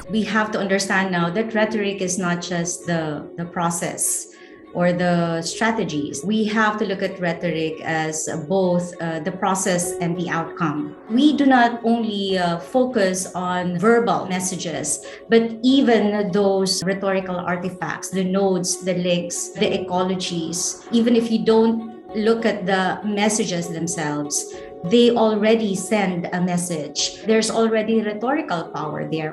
We have to understand now that rhetoric is not just the process or the strategies. We have to look at rhetoric as both the process and the outcome. We do not only focus on verbal messages, but even those rhetorical artifacts, the nodes, the links, the ecologies. Even if you don't look at the messages themselves, they already send a message. There's already rhetorical power there.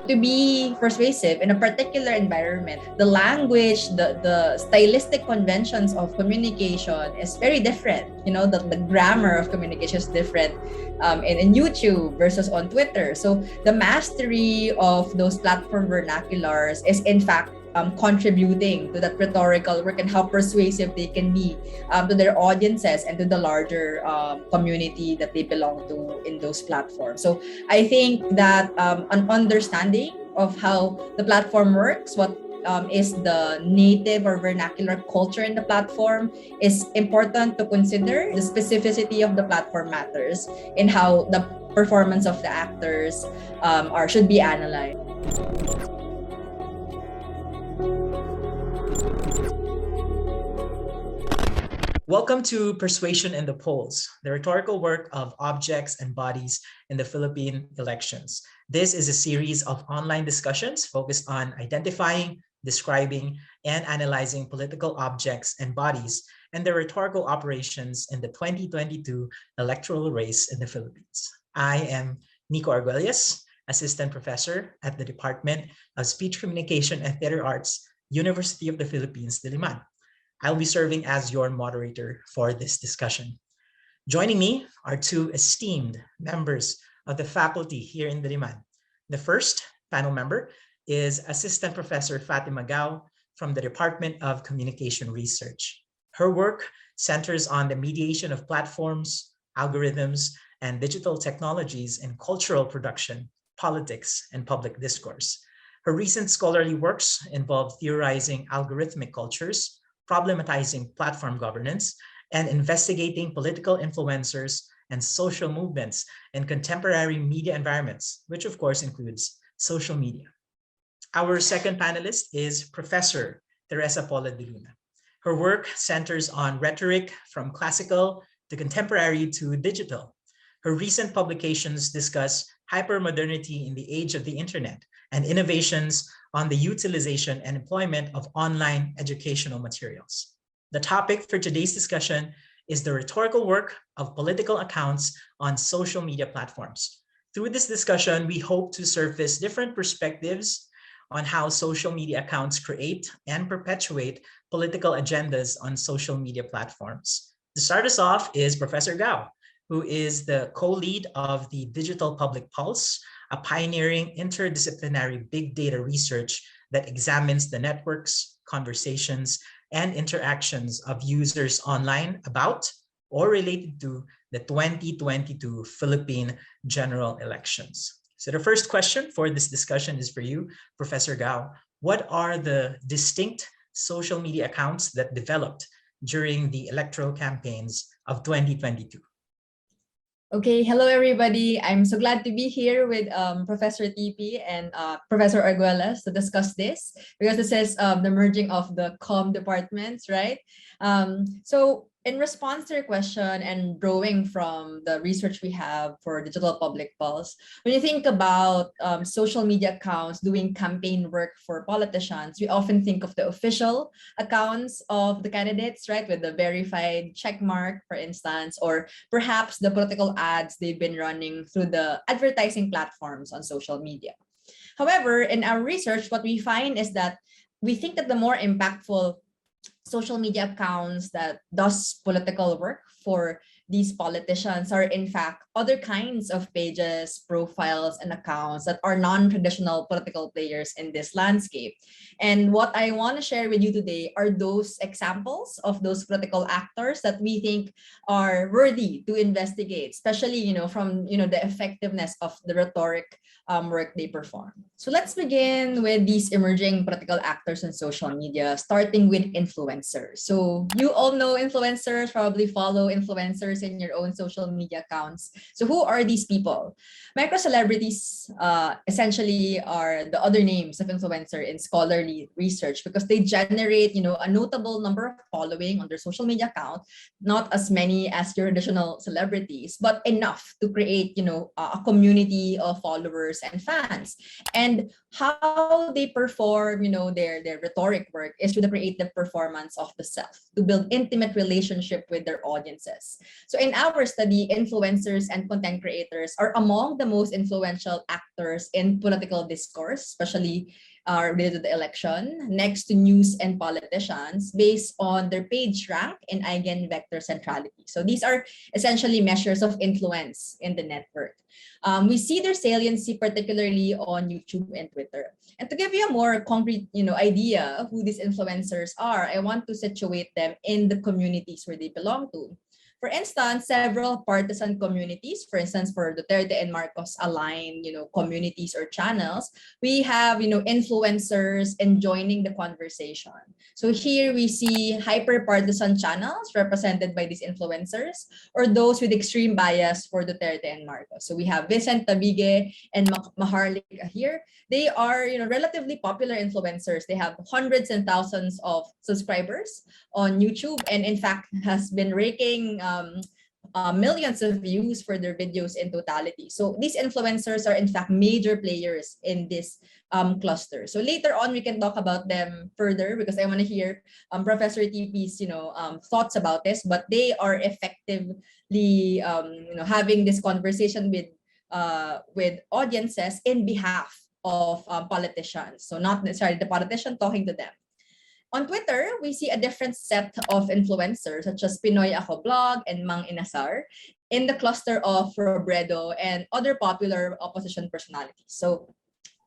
To be persuasive in a particular environment, the language, the stylistic conventions of communication is very different. The grammar of communication is different in YouTube versus on Twitter. So the mastery of those platform vernaculars is in fact contributing to that rhetorical work and how persuasive they can be to their audiences and to the larger community that they belong to in those platforms. So I think that an understanding of how the platform works, what is the native or vernacular culture in the platform is important to consider. The specificity of the platform matters in how the performance of the actors should be analyzed. Welcome to Persuasion in the Polls, the rhetorical work of objects and bodies in the Philippine elections. This is a series of online discussions focused on identifying, describing, and analyzing political objects and bodies and their rhetorical operations in the 2022 electoral race in the Philippines. I am Nico Arguelles, Assistant Professor at the Department of Speech Communication and Theater Arts, University of the Philippines, Diliman. I'll be serving as your moderator for this discussion. Joining me are two esteemed members of the faculty here in Diliman. The first panel member is Assistant Professor Fatima Gao from the Department of Communication Research. Her work centers on the mediation of platforms, algorithms, and digital technologies in cultural production, politics, and public discourse. Her recent scholarly works involve theorizing algorithmic cultures, problematizing platform governance, and investigating political influencers and social movements in contemporary media environments, which of course includes social media. Our second panelist is Professor Teresa Paula de Luna. Her work centers on rhetoric from classical to contemporary to digital. Her recent publications discuss hypermodernity in the age of the internet and innovations on the utilization and employment of online educational materials. The topic for today's discussion is the rhetorical work of political accounts on social media platforms. Through this discussion, we hope to surface different perspectives on how social media accounts create and perpetuate political agendas on social media platforms. To start us off is Professor Gao, who is the co-lead of the Digital Public Pulse, a pioneering interdisciplinary big data research that examines the networks, conversations, and interactions of users online about or related to the 2022 Philippine general elections. So the first question for this discussion is for you, Professor Gao. What are the distinct social media accounts that developed during the electoral campaigns of 2022? Okay, hello everybody. I'm so glad to be here with Professor TP and Professor Arguelles to discuss this because this is the merging of the comm departments, right? So in response to your question and drawing from the research we have for Digital Public Pulse, when you think about social media accounts doing campaign work for politicians, we often think of the official accounts of the candidates, right? With the verified check mark, for instance, or perhaps the political ads they've been running through the advertising platforms on social media. However, in our research, what we find is that we think that the more impactful social media accounts that does political work for these politicians are in fact other kinds of pages, profiles, and accounts that are non-traditional political players in this landscape. And what I want to share with you today are those examples of those political actors that we think are worthy to investigate, especially from the effectiveness of the rhetoric work they perform. So let's begin with these emerging political actors on social media, starting with influencers. So you all know influencers, probably follow influencers influencers in your own social media accounts. So who are these people? Micro celebrities essentially are the other names of influencer in scholarly research because they generate, a notable number of following on their social media account, not as many as your traditional celebrities, but enough to create, a community of followers and fans. And how they perform, their rhetoric work is through the creative performance of the self to build intimate relationship with their audiences. So in our study, influencers and content creators are among the most influential actors in political discourse, especially related to the election, next to news and politicians, based on their page rank and eigenvector centrality. So these are essentially measures of influence in the network. We see their saliency particularly on YouTube and Twitter. And to give you a more concrete, idea of who these influencers are, I want to situate them in the communities where they belong to. For instance, several partisan communities, for instance, for Duterte and Marcos aligned, communities or channels, we have, influencers and joining the conversation. So here we see hyper-partisan channels represented by these influencers or those with extreme bias for Duterte and Marcos. So we have Vicent Tabige and Maharlika here. They are, relatively popular influencers. They have hundreds and thousands of subscribers on YouTube, and in fact has been raking millions of views for their videos in totality. So these influencers are in fact major players in this cluster. So later on we can talk about them further because I want to hear Professor TP's thoughts about this. But they are effectively having this conversation with audiences in behalf of politicians. So not necessarily the politician talking to them. On Twitter, we see a different set of influencers such as Pinoy Ako Blog and Mang Inasar in the cluster of Robredo and other popular opposition personalities. So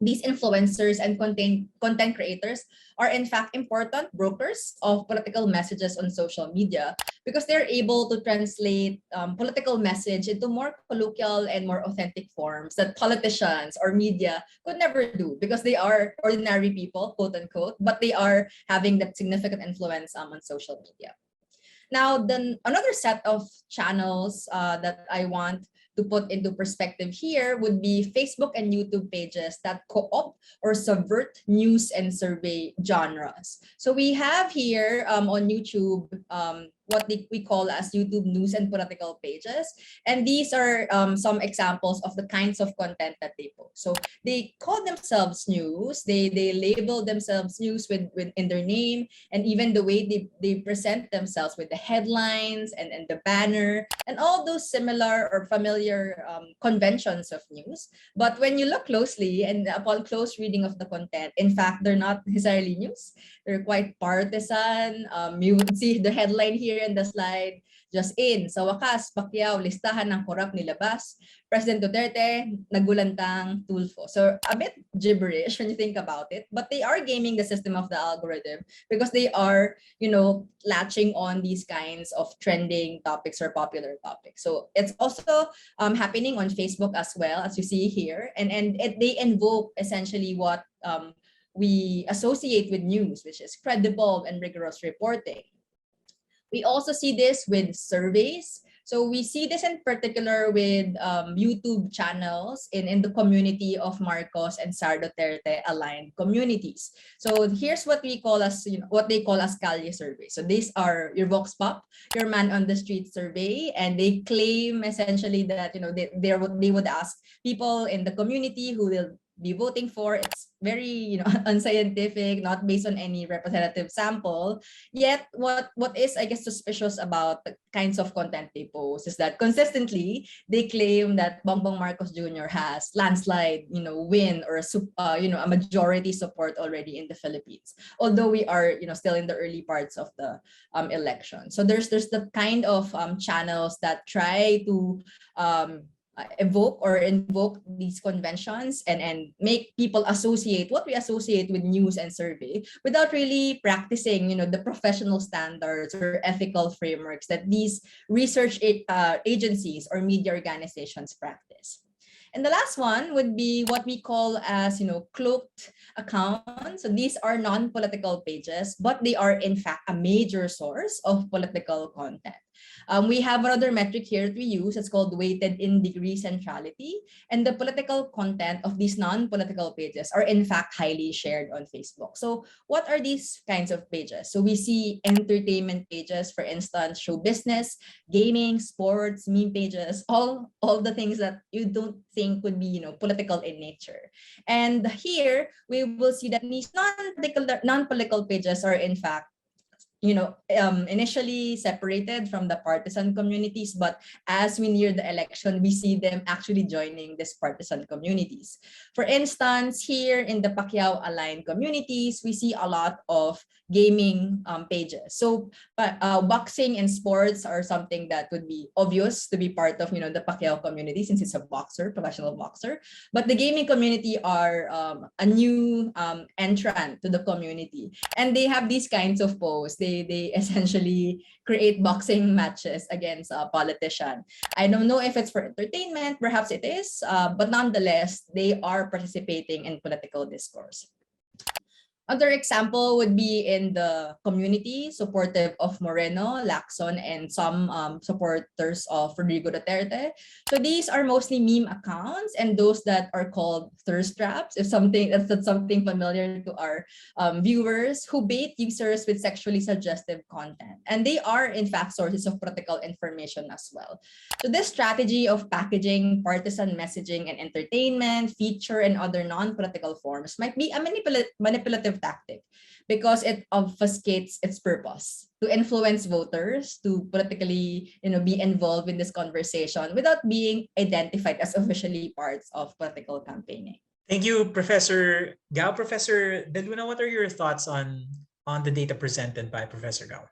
these influencers and content creators are in fact important brokers of political messages on social media because they're able to translate political message into more colloquial and more authentic forms that politicians or media could never do because they are ordinary people, quote unquote, but they are having that significant influence on social media. Now, then another set of channels that I want to put into perspective here would be Facebook and YouTube pages that co-opt or subvert news and survey genres. So we have here on YouTube what we call as YouTube news and political pages. And these are some examples of the kinds of content that they post. So they call themselves news. They label themselves news with in their name, and even the way they present themselves with the headlines and the banner and all those similar or familiar conventions of news. But when you look closely and upon close reading of the content, in fact, they're not necessarily news. They're quite partisan. You would see the headline here in the slide, just in, sa wakas, Pacquiao, listahan ng korap nilabas. President Duterte, nagulantang Tulfo. So a bit gibberish when you think about it, but they are gaming the system of the algorithm because they are, latching on these kinds of trending topics or popular topics. So it's also happening on Facebook as well, as you see here. And they invoke essentially what we associate with news, which is credible and rigorous reporting. We also see this with surveys. So we see this in particular with YouTube channels in the community of Marcos and Sara Duterte aligned communities. So here's what we call as, what they call as Calle survey. So these are your Vox Pop, your man on the street survey, and they claim essentially that they would ask people in the community who will be voting for. It's very unscientific, not based on any representative sample. Yet what is, I guess, suspicious about the kinds of content they post is that consistently they claim that Bongbong Marcos Jr. has landslide win or a majority support already in the Philippines, although we are still in the early parts of the election. So there's the kind of channels that try to invoke these conventions and make people associate what we associate with news and survey without really practicing the professional standards or ethical frameworks that these research agencies or media organizations practice. And the last one would be what we call as, cloaked accounts. So these are non-political pages, but they are in fact a major source of political content. We have another metric here that we use. It's called weighted in degree centrality. And the political content of these non-political pages are in fact highly shared on Facebook. So what are these kinds of pages? So we see entertainment pages, for instance, show business, gaming, sports, meme pages, all the things that you don't think would be, political in nature. And here we will see that these non-political pages are in fact initially separated from the partisan communities, but as we near the election, we see them actually joining these partisan communities. For instance, here in the Pacquiao aligned communities, we see a lot of gaming pages. So boxing and sports are something that would be obvious to be part of the Pacquiao community since it's a boxer, professional boxer. But the gaming community are a new entrant to the community, and they have these kinds of posts. They essentially create boxing matches against a politician. I don't know if it's for entertainment, perhaps it is, but nonetheless, they are participating in political discourse. Other example would be in the community supportive of Moreno, Lacson, and some supporters of Rodrigo Duterte. So these are mostly meme accounts and those that are called thirst traps, if that's something familiar to our viewers, who bait users with sexually suggestive content. And they are in fact sources of political information as well. So this strategy of packaging partisan messaging and entertainment, feature, and other non-political forms might be a manipulative tactic because it obfuscates its purpose to influence voters to politically be involved in this conversation without being identified as officially parts of political campaigning. Thank you, Professor Gao. Professor De Luna, what are your thoughts on the data presented by Professor Gao?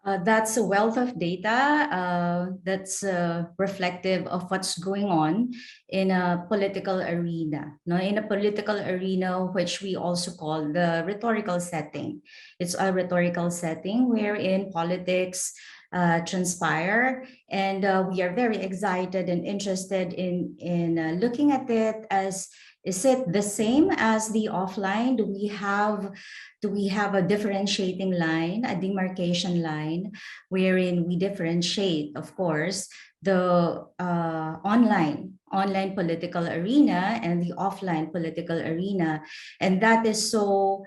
That's a wealth of data that's reflective of what's going on in a political arena. In a political arena, which we also call the rhetorical setting. It's a rhetorical setting wherein politics transpire, and we are very excited and interested in looking at it as, is it the same as the offline? Do we have a differentiating line, a demarcation line, wherein we differentiate, of course, the online political arena and the offline political arena? And that is so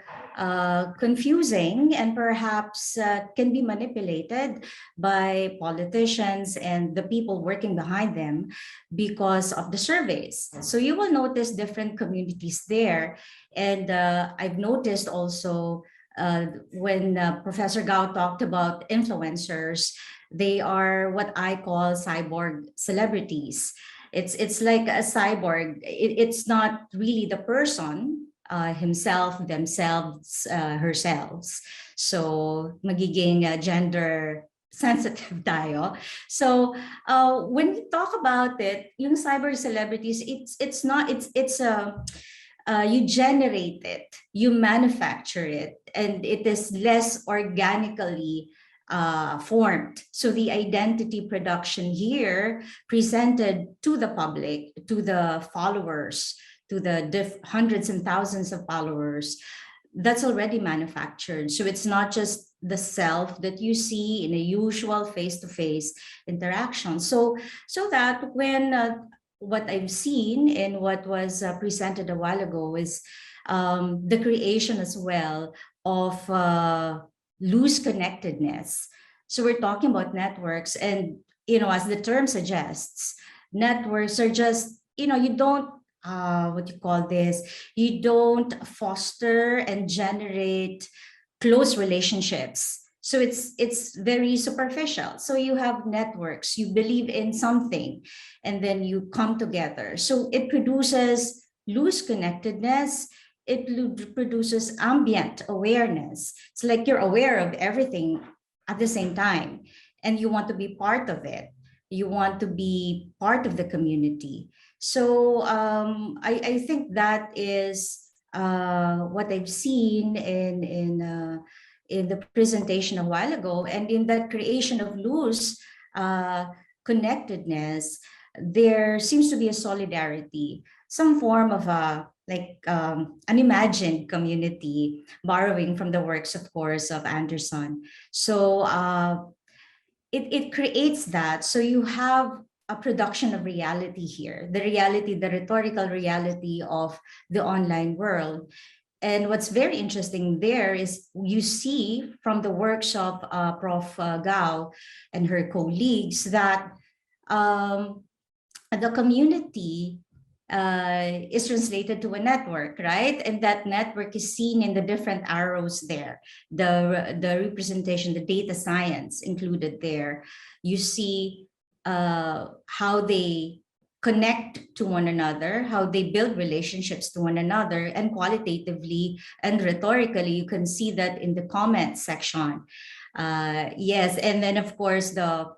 confusing and perhaps can be manipulated by politicians and the people working behind them because of the surveys. So you will notice different communities there. And I've noticed also when Professor Gao talked about influencers, they are what I call cyborg celebrities. It's like a cyborg. It's not really the person himself, themselves, herself. So magiging gender sensitive tayo. So when we talk about it, yung cyber celebrities, it's you generate it, you manufacture it, and it is less organically formed. So the identity production here presented to the public, to the followers, to the hundreds and thousands of followers, that's already manufactured. So it's not just the self that you see in a usual face-to-face interaction. So that when what I've seen and what was presented a while ago is the creation as well of loose connectedness. So we're talking about networks, and as the term suggests, networks are just you don't what you call this, you don't foster and generate close relationships. So it's very superficial. So you have networks, you believe in something, and then you come together. So it produces loose connectedness. It produces ambient awareness. It's like you're aware of everything at the same time, and you want to be part of it. You want to be part of the community. So I think that is what I've seen in the presentation a while ago, and in that creation of loose connectedness, there seems to be a solidarity, some form of an imagined community, borrowing from the works, of course, of Anderson. So it creates that. So you have a production of reality here, the reality, the rhetorical reality of the online world. And what's very interesting there is you see from the workshop, Prof. Gao and her colleagues, that the community is translated to a network, right? And that network is seen in the different arrows there, the representation, the data science included there. You see how they connect to one another, how they build relationships to one another, and qualitatively and rhetorically, you can see that in the comment section. Yes, and then of course the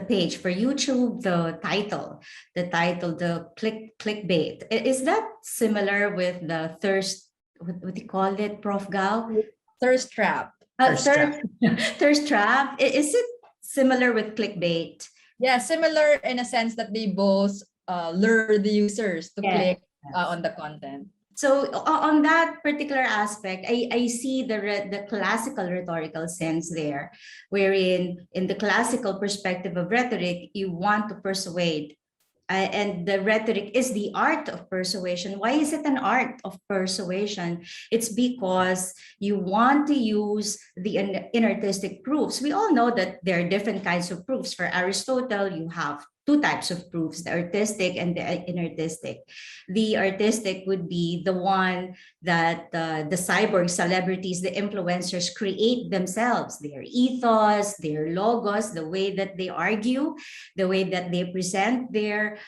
page for YouTube, the title, the clickbait. Is that similar with the thirst? What do you call it, Prof. Gao? Thirst trap. Thirst trap. Thirst trap. Is it similar with clickbait? Yeah, similar in a sense that they both lure the users to click on the content. So on that particular aspect, I see the classical rhetorical sense there, wherein in the classical perspective of rhetoric, you want to persuade. And the rhetoric is the art of persuasion. Why is it an art of persuasion? It's because you want to use the inartistic proofs. We all know that there are different kinds of proofs. For Aristotle, you have two types of proofs, the artistic and the inartistic. The artistic would be the one that the cyborg celebrities, the influencers create themselves, their ethos, their logos, the way that they argue, the way that they present their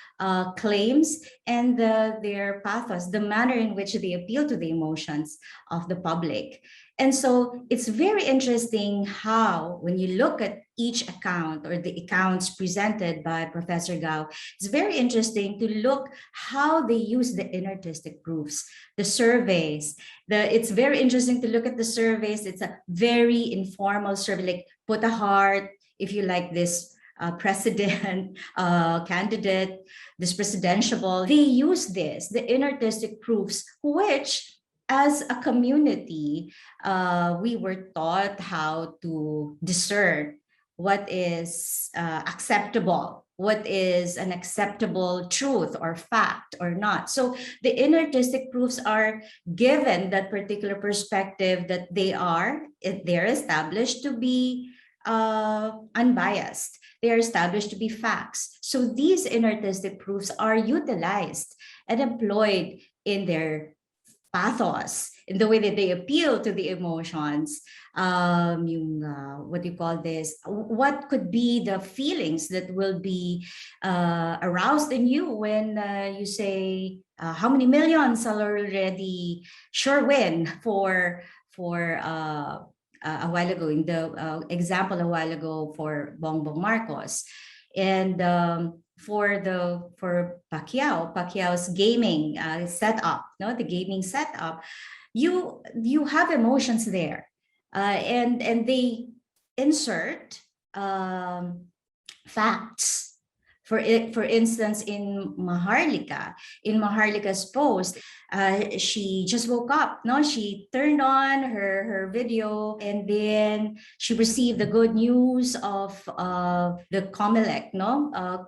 claims, and their pathos, the manner in which they appeal to the emotions of the public. And so it's very interesting how, when you look at each account or the accounts presented by Professor Gao, it's very interesting to look how they use the inartistic proofs, the surveys. It's very interesting to look at the surveys. It's a very informal survey, like put a heart if you like this president candidate, this presidential. They use this, the inartistic proofs, which as a community, we were taught how to discern what is acceptable, what is an acceptable truth or fact or not. So the inartistic proofs are given that particular perspective that they're established to be unbiased. They are established to be facts. So these inartistic proofs are utilized and employed in their pathos, in the way that they appeal to the emotions. What do you call this? What could be the feelings that will be aroused in you when you say, how many millions I'll already sure win for a while ago, in the example a while ago for Bongbong Marcos. And for Pacquiao's gaming setup, no, the gaming setup, you have emotions there, and they insert facts. For instance, in Maharlika's post, she just woke up. No, she turned on her video, and then she received the good news of the COMELEC,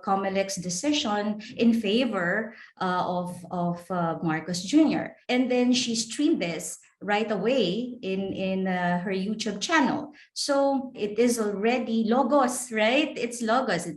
COMELEC's decision in favor of Marcos Jr. And then she streamed this right away in her YouTube channel. So it is already logos, right? It's logos.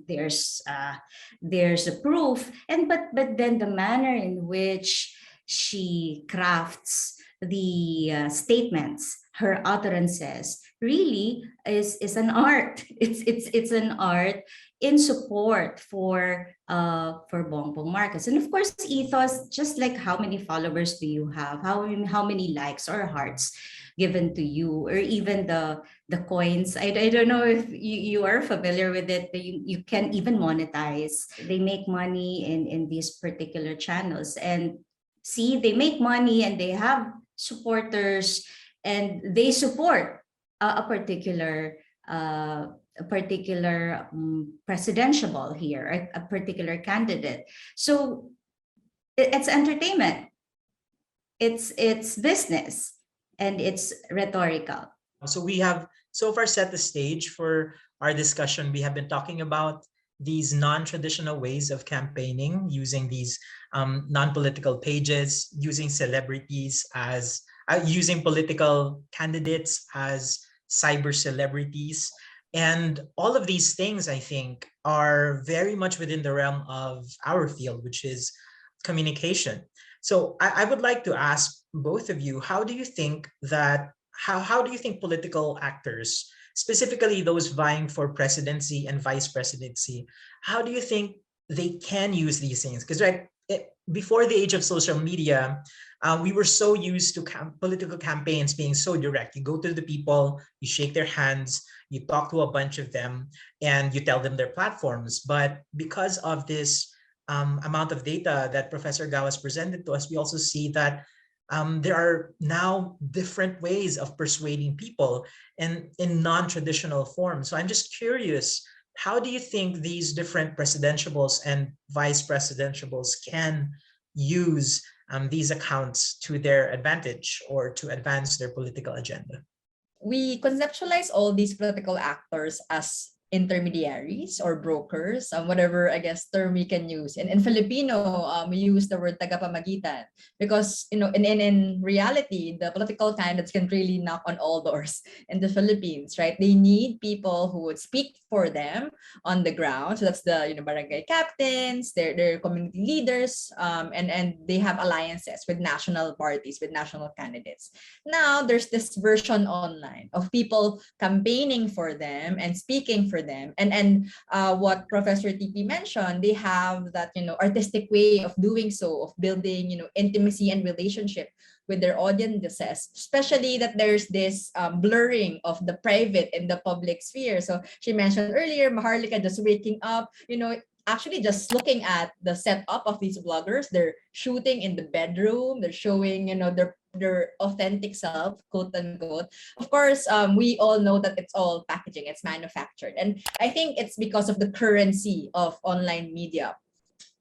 There's a proof, and but then the manner in which she crafts the statements, her utterances, really is an art. It's an art in support for Bongbong Marcos. And of course, ethos, just like how many followers do you have, how many likes or hearts given to you, or even the coins. I don't know if you are familiar with it. You can even monetize. They make money in these particular channels, and see, they make money and they have supporters, and they support a particular presidential here, a particular candidate. So it's entertainment, it's business, and it's rhetorical. So we have so far set the stage for our discussion. We have been talking about these non-traditional ways of campaigning, using these non-political pages, using celebrities as using political candidates as cyber celebrities. And all of these things, I think, are very much within the realm of our field, which is communication. So I would like to ask both of you, how do you think political actors, specifically those vying for presidency and vice presidency, how do you think they can use these things? Because before the age of social media, we were so used to political campaigns being so direct. You go to the people, you shake their hands, you talk to a bunch of them, and you tell them their platforms. But because of this amount of data that Professor Gao has presented to us, we also see that there are now different ways of persuading people and in non-traditional forms. So I'm just curious, how do you think these different presidentiables and vice presidentiables can use these accounts to their advantage or to advance their political agenda? We conceptualize all these political actors as intermediaries or brokers, whatever I guess term we can use. And in Filipino, we use the word tagapamagitan because in reality, the political candidates can really knock on all doors in the Philippines, right? They need people who would speak for them on the ground. So that's the barangay captains, their community leaders, and they have alliances with national parties, with national candidates. Now there's this version online of people campaigning for them and speaking for them, and what Professor TP mentioned, they have that artistic way of doing so, of building intimacy and relationship with their audiences, especially that there's this blurring of the private and the public sphere. So she mentioned earlier, Maharlika just waking up, actually just looking at the setup of these bloggers. They're shooting in the bedroom, they're showing their authentic self, quote unquote. Of course, we all know that it's all packaging, it's manufactured. And I think it's because of the currency of online media,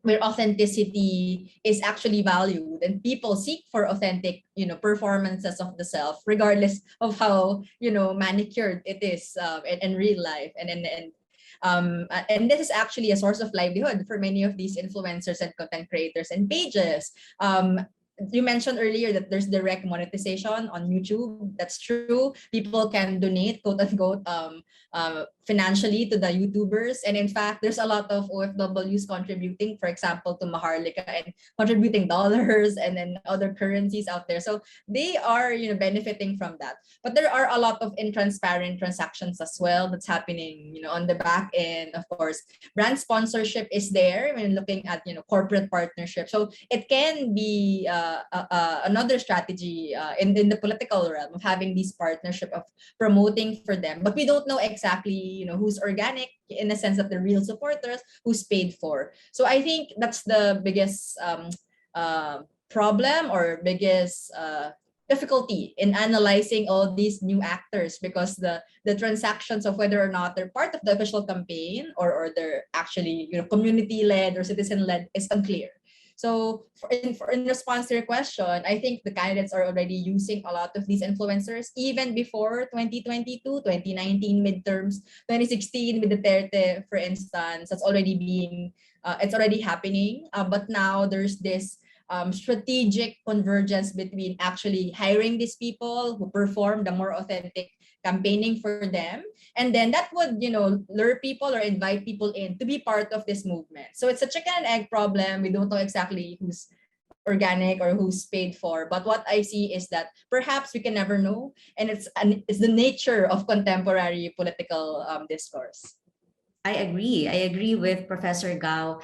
where authenticity is actually valued and people seek for authentic performances of the self, regardless of how manicured it is in real life. And this is actually a source of livelihood for many of these influencers and content creators and pages. You mentioned earlier that there's direct monetization on YouTube. That's true. People can donate, quote unquote, financially to the YouTubers. And in fact, there's a lot of OFWs contributing, for example, to Maharlika, and contributing dollars and then other currencies out there. So they are benefiting from that. But there are a lot of intransparent transactions as well that's happening on the back end. Of course, brand sponsorship is there when looking at corporate partnership. So it can be another strategy in the political realm of having this partnership of promoting for them. But we don't know exactly who's organic, in the sense that the real supporters, who's paid for. So I think that's the biggest problem or biggest difficulty in analyzing all these new actors, because the transactions of whether or not they're part of the official campaign or they're actually community-led or citizen-led is unclear. So in response to your question, I think the candidates are already using a lot of these influencers even before 2022, 2019 midterms, 2016 with Duterte, for instance. That's already it's already happening. But now there's this strategic convergence between actually hiring these people who perform the more authentic campaigning for them, and then that would lure people or invite people in to be part of this movement. So it's a chicken and egg problem. We don't know exactly who's organic or who's paid for, but what I see is that perhaps we can never know, and it's the nature of contemporary political discourse. I agree. I agree with Professor Gao.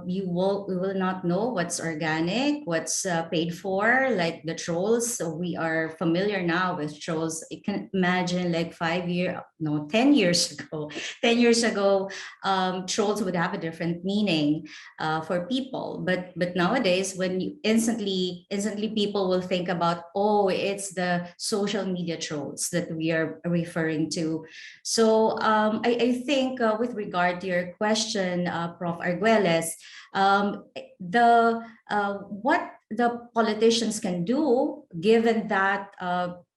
We will not know what's organic, what's paid for, like the trolls. So we are familiar now with trolls. You can imagine like 10 years ago. 10 years ago, trolls would have a different meaning for people. But nowadays, when you instantly people will think about, oh, it's the social media trolls that we are referring to. So I think with regard to your question, Prof. Arguelles, what the politicians can do, given that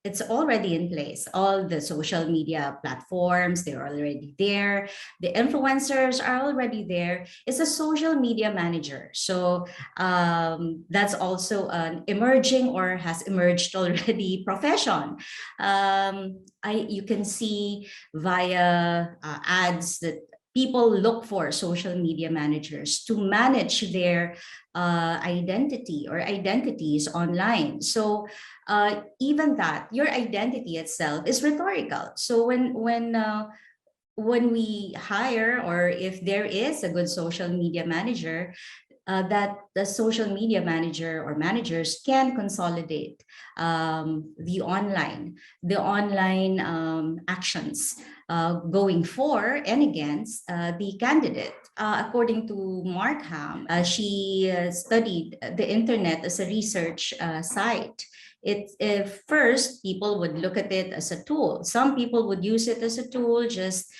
it's already in place. All the social media platforms, they're already there. The influencers are already there. It's a social media manager. So that's also an emerging or has emerged already profession. You can see via ads that people look for social media managers to manage their identity or identities online. So even that, your identity itself is rhetorical. So when we hire, or if there is a good social media manager, that the social media manager or managers can consolidate the online actions going for and against the candidate. According to Markham, she studied the internet as a research site. If first people would look at it as a tool. Some people would use it as a tool just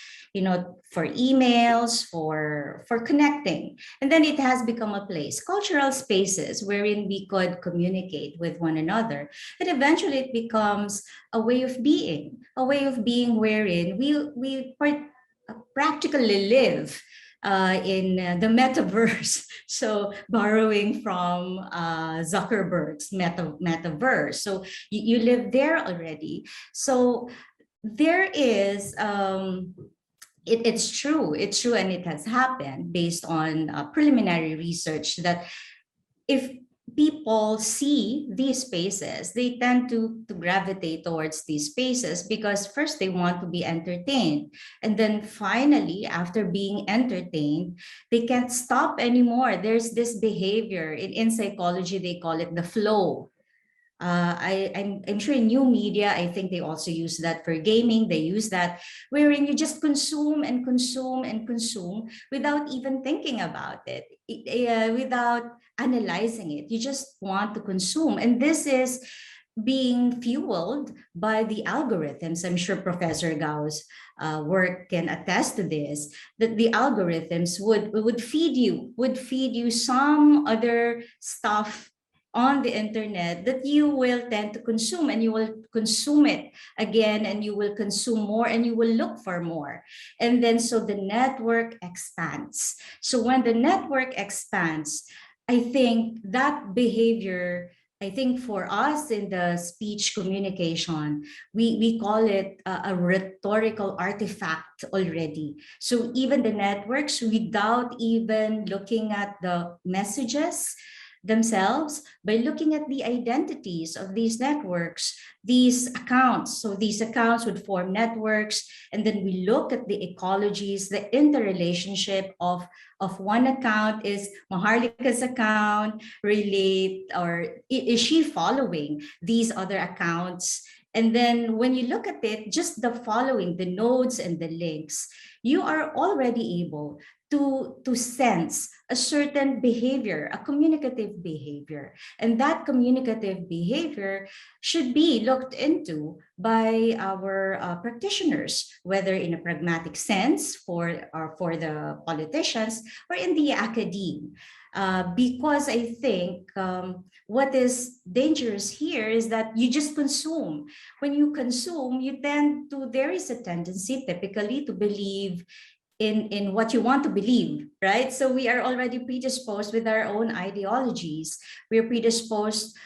for emails, for connecting. And then it has become a place, cultural spaces wherein we could communicate with one another. And eventually it becomes a way of being wherein we practically live in the metaverse. So borrowing from Zuckerberg's metaverse. So you live there already. So there is it's true, and it has happened based on preliminary research that if people see these spaces, they tend to gravitate towards these spaces because first they want to be entertained. And then finally, after being entertained, they can't stop anymore. There's this behavior in psychology, they call it the flow. I'm sure in new media, I think they also use that for gaming. They use that wherein you just consume and consume and consume without even thinking about it, without analyzing it. You just want to consume. And this is being fueled by the algorithms. I'm sure Professor Gao's work can attest to this, that the algorithms would feed you some other stuff on the internet that you will tend to consume, and you will consume it again, and you will consume more, and you will look for more. And then so the network expands. So when the network expands, I think that behavior, I think for us in the speech communication, we call it a rhetorical artifact already. So even the networks, without even looking at the messages themselves, by looking at the identities of these networks, these accounts. So these accounts would form networks, and then we look at the ecologies, the interrelationship of one account. Is Maharlika's account relate, or is she following these other accounts? And then when you look at it, just the following, the nodes and the links, you are already able to sense a certain behavior, a communicative behavior. And that communicative behavior should be looked into by our practitioners, whether in a pragmatic sense for the politicians or in the academe. Because I think what is dangerous here is that you just consume. When you consume, there is a tendency typically to believe in what you want to believe, right? So we are already predisposed with our own ideologies. We're predisposed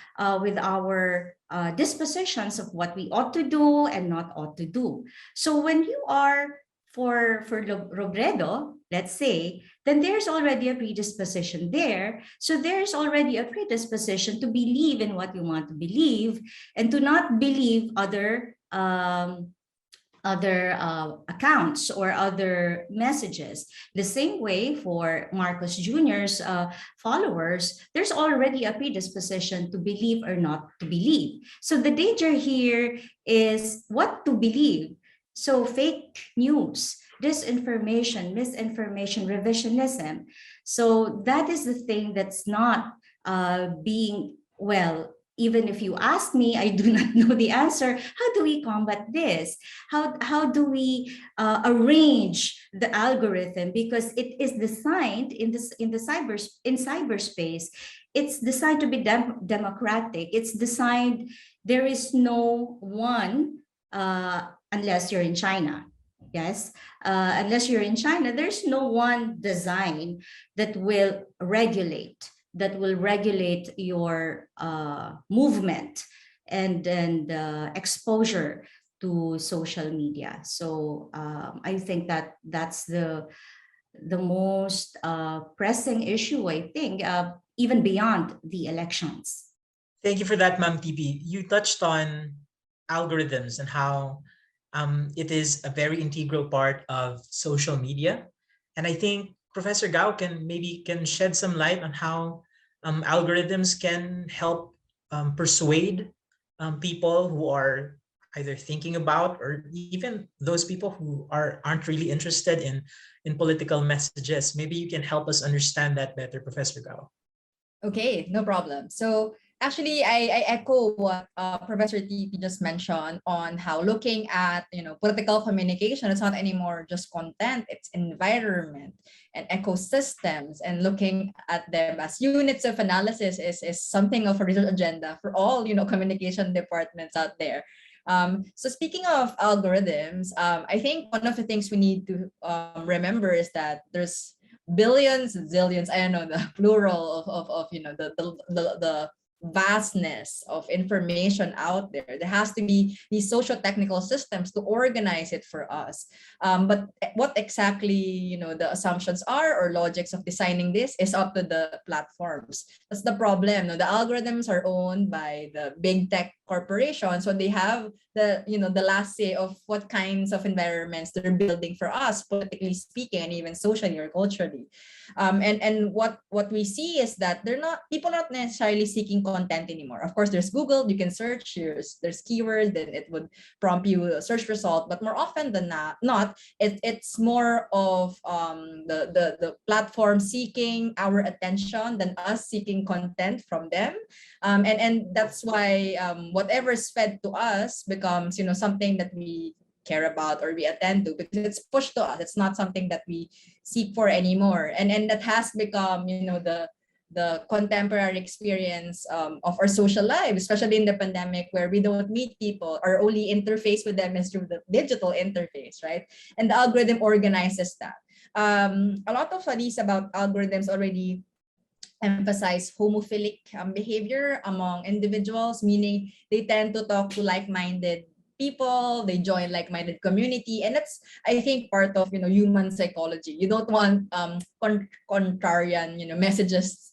with our dispositions of what we ought to do and not ought to do. So when you are for Robredo, let's say, then there's already a predisposition there. So there's already a predisposition to believe in what you want to believe and to not believe other accounts or other messages. The same way for Marcos Jr.'s followers, there's already a predisposition to believe or not to believe. So the danger here is what to believe. So fake news, disinformation, misinformation, revisionism. So that is the thing that's not being well. Even if you ask me, I do not know the answer. How do we combat this? How do we arrange the algorithm, because it is designed in cyberspace. It's designed to be democratic. It's designed, there is no one, unless you're in China. Yes, unless you're in China, there's no one design that will regulate your movement and exposure to social media. So I think that that's the most pressing issue, I think, even beyond the elections. Thank you for that, Ma'am TP. You touched on algorithms and how it is a very integral part of social media. And I think Professor Gao can shed some light on how algorithms can help persuade people who are either thinking about, or even those people who aren't really interested in political messages. Maybe you can help us understand that better, Professor Gao. Okay, no problem. So actually, I echo what Professor TP just mentioned on how looking at political communication, it's not anymore just content, it's environment and ecosystems, and looking at them as units of analysis is something of a real agenda for all communication departments out there. So speaking of algorithms, I think one of the things we need to remember is that there's billions, zillions, I don't know the plural of the vastness of information out there. There has to be these socio-technical systems to organize it for us. But what exactly the assumptions are or logics of designing this is up to the platforms. That's the problem. The algorithms are owned by the big tech corporations, so they have the last say of what kinds of environments they're building for us, politically speaking, and even socially or culturally. And what we see is that people are not necessarily seeking content anymore. Of course, there's Google, you can search, there's keywords, then it would prompt you a search result. But more often than not, it's more of the platform seeking our attention than us seeking content from them. And that's why whatever is fed to us becomes something that we care about or we attend to, because it's pushed to us. It's not something that we seek for anymore. And that has become the contemporary experience of our social life, especially in the pandemic, where we don't meet people. Our only interface with them is through the digital interface, right? And the algorithm organizes that. A lot of studies about algorithms already emphasize homophilic behavior among individuals, meaning they tend to talk to like-minded people, they join like-minded community, and that's, I think, part of human psychology. You don't want contrarian messages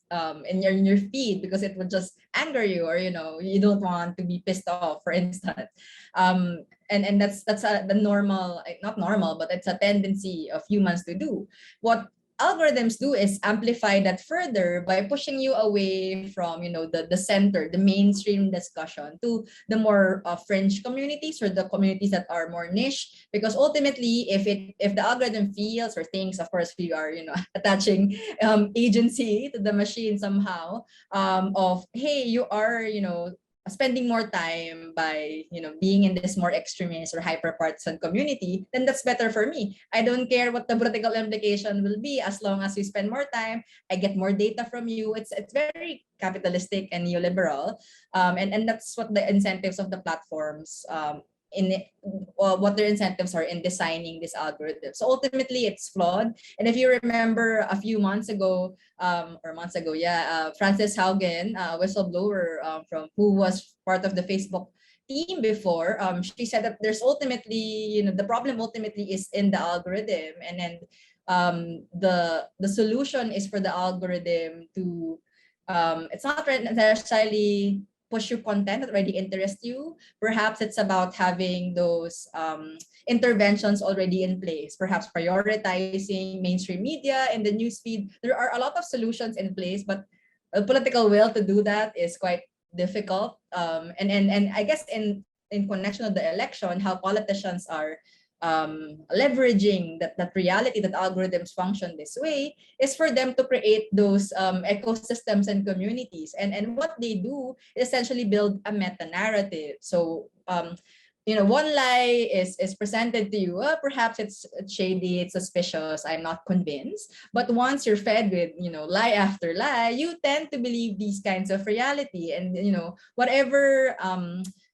in your feed, because it would just anger you, or you don't want to be pissed off, for instance. And that's the normal, not normal, but it's a tendency of humans to do. What algorithms do is amplify that further by pushing you away from the center, the mainstream discussion, to the more fringe communities, or the communities that are more niche. Because ultimately, if the algorithm feels or thinks, of course we are attaching agency to the machine somehow, of, hey, you are spending more time by being in this more extremist or hyper-partisan community, then that's better for me. I don't care what the political implication will be, as long as you spend more time, I get more data from you. It's very capitalistic and neoliberal, and that's what the incentives of the platforms what their incentives are in designing this algorithm. So ultimately, it's flawed. And if you remember a few months ago, Frances Haugen, whistleblower from who was part of the Facebook team before, she said that there's ultimately, the problem ultimately is in the algorithm, and then the solution is for the algorithm to it's not necessarily push you content that already interests you. Perhaps it's about having those interventions already in place, perhaps prioritizing mainstream media and the newsfeed. There are a lot of solutions in place, but the political will to do that is quite difficult. And I guess in connection with the election, how politicians are leveraging that reality that algorithms function this way is for them to create those ecosystems and communities. And what they do is essentially build a meta narrative. So one lie is presented to you, well, perhaps it's shady, it's suspicious, I'm not convinced. But once you're fed with, lie after lie, you tend to believe these kinds of reality. And, whatever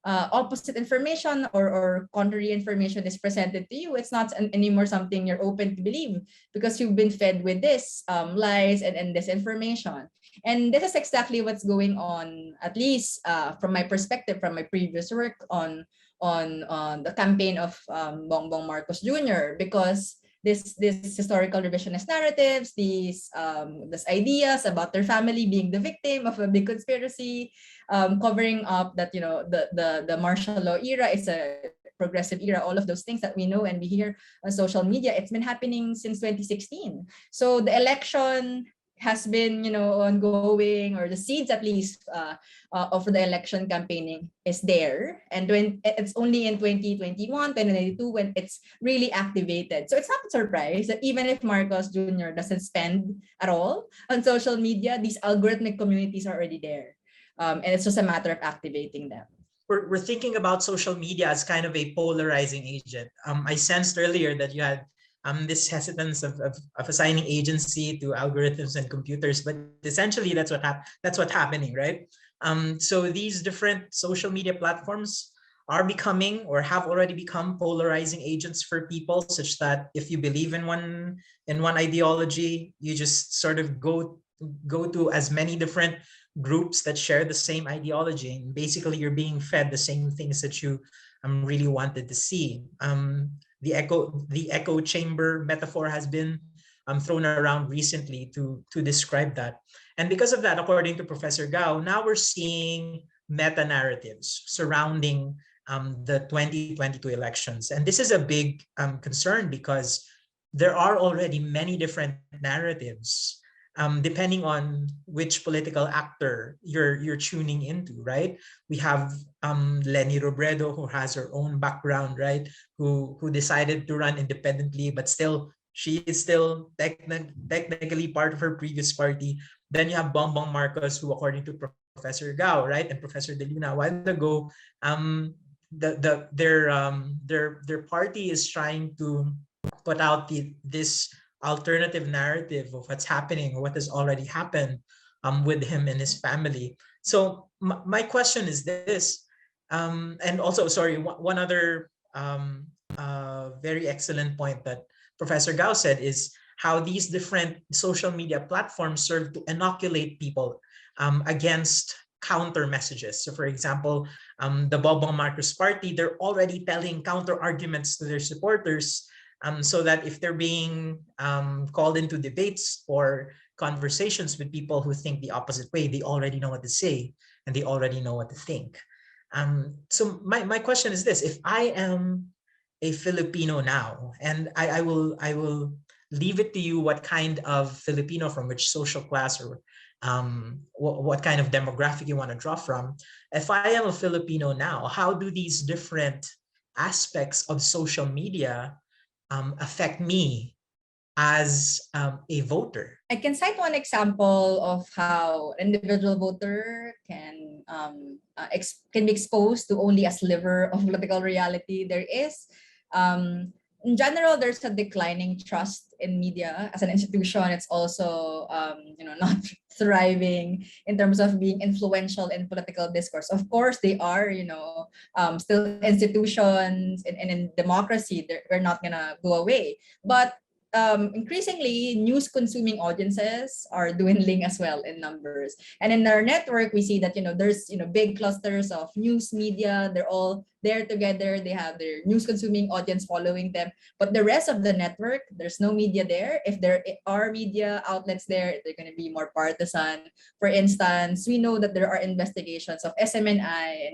opposite information or contrary information is presented to you, it's not anymore something you're open to believe, because you've been fed with this lies and disinformation. And this is exactly what's going on, at least from my perspective, from my previous work on the campaign of Bongbong Marcos Jr., because this historical revisionist narratives, these ideas about their family being the victim of a big conspiracy, covering up that the martial law era is a progressive era, all of those things that we know and we hear on social media, it's been happening since 2016. So the election has been ongoing, or the seeds at least of the election campaigning is there, and when it's only in 2021 2022 when it's really activated. So it's not a surprise that even if Marcos Jr. doesn't spend at all on social media, these algorithmic communities are already there, and it's just a matter of activating them. We're thinking about social media as kind of a polarizing agent. I sensed earlier that you had this hesitance of assigning agency to algorithms and computers, but essentially that's what's happening, right? So these different social media platforms are becoming, or have already become, polarizing agents for people, such that if you believe in one ideology, you just sort of go to as many different groups that share the same ideology, and basically you're being fed the same things that you really wanted to see. The echo chamber metaphor has been thrown around recently to describe that. And because of that, according to Professor Gao, now we're seeing meta narratives surrounding the 2022 elections. And this is a big concern, because there are already many different narratives depending on which political actor you're tuning into, right? We have Leni Robredo, who has her own background, right? Who decided to run independently, but she is still technically part of her previous party. Then you have Bongbong Marcos, who, according to Professor Gao, right, and Professor De Luna a while ago, their party is trying to put out this alternative narrative of what's happening, or what has already happened with him and his family. So my question is this, and also, sorry, one other very excellent point that Professor Gao said is how these different social media platforms serve to inoculate people against counter messages. So for example, the Bongbong Marcos party, they're already telling counter arguments to their supporters, so that if they're being called into debates or conversations with people who think the opposite way, they already know what to say and they already know what to think. So my question is this: if I am a Filipino now, and I will leave it to you what kind of Filipino, from which social class, or what kind of demographic you want to draw from. If I am a Filipino now, how do these different aspects of social media affect me as a voter? I can cite one example of how an individual voter can be exposed to only a sliver of political reality. There is, in general, there's a declining trust in media as an institution. It's also, not thriving in terms of being influential in political discourse. Of course, they are, still institutions in democracy. We're not gonna go away, but increasingly news consuming audiences are dwindling as well in numbers. And in our network, we see that there's big clusters of news media. They're all there together. They have their news consuming audience following them, but the rest of the network, there's no media there. If there are media outlets there, they're going to be more partisan. For instance, we know that there are investigations of SMNI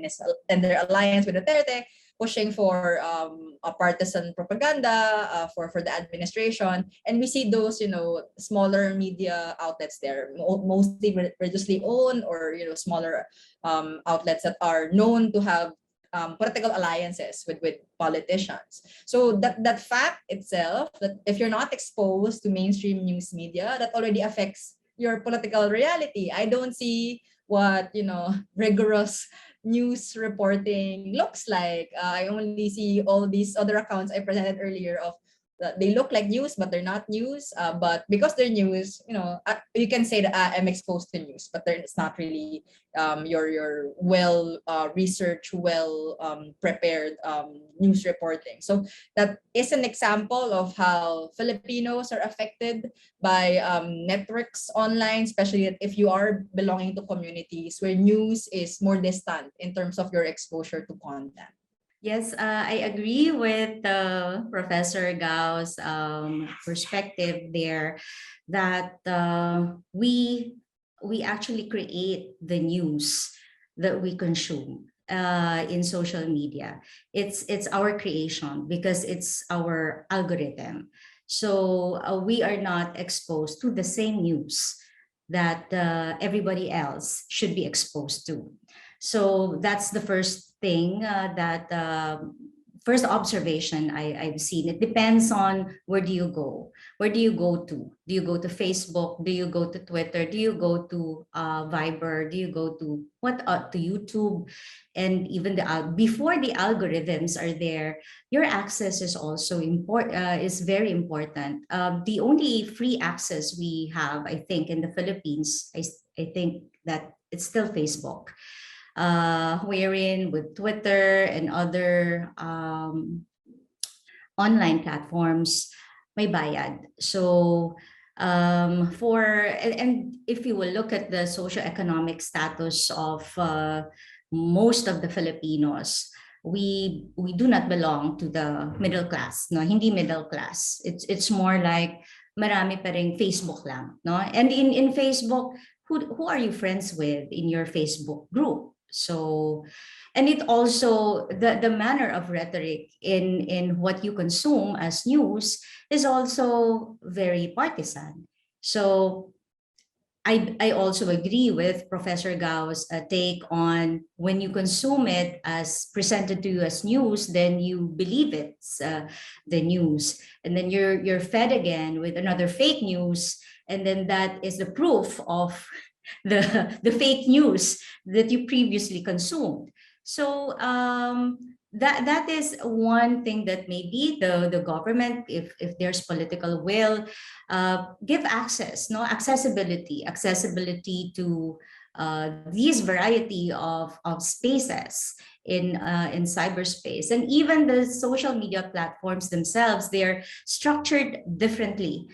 and their alliance with Duterte, pushing for a partisan propaganda for the administration. And we see those, smaller media outlets there, mostly religiously owned, or, smaller outlets that are known to have political alliances with politicians. So that fact itself, that if you're not exposed to mainstream news media, that already affects your political reality. I don't see what rigorous news reporting looks like. I only see all these other accounts I presented earlier of they look like news, but they're not news. But because they're news, you can say that I'm exposed to news, but it's not really your well researched, well prepared news reporting. So that is an example of how Filipinos are affected by networks online, especially if you are belonging to communities where news is more distant in terms of your exposure to content. Yes, I agree with Professor Gao's perspective there that we actually create the news that we consume in social media. It's our creation because it's our algorithm. So we are not exposed to the same news that everybody else should be exposed to. So that's the first thing first observation I've seen. It depends on where do you go? Where do you go to? Do you go to Facebook? Do you go to Twitter? Do you go to Viber? Do you go to to YouTube? And even before the algorithms are there, your access is also is very important. The only free access we have, I think, in the Philippines, I think that it's still Facebook. Wherein with Twitter and other online platforms, may bayad. So and if you will look at the socioeconomic status of most of the Filipinos, we do not belong to the middle class, no, hindi middle class. It's more like marami pa ring Facebook lang, no? And in Facebook, who are you friends with in your Facebook group? So, and it also the manner of rhetoric in what you consume as news is also very partisan. So I also agree with Professor Gao's take on when you consume it as presented to you as news, then you believe it's the news, and then you're fed again with another fake news, and then that is the proof of the fake news that you previously consumed. So that is one thing that maybe the government, if there's political will, give access, no, accessibility to these variety of spaces in cyberspace. And even the social media platforms themselves, they're structured differently.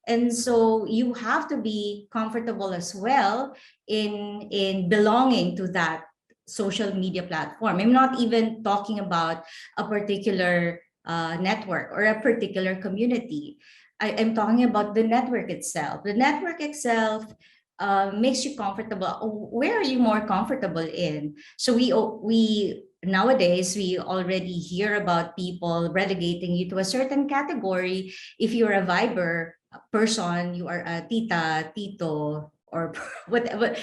And so you have to be comfortable as well in belonging to that social media platform. I'm not even talking about a particular network or a particular community. I'm talking about the network itself. The network itself makes you comfortable. Where are you more comfortable in? So we nowadays we already hear about people relegating you to a certain category. If you're a Viber person, you are a tita, tito, or whatever,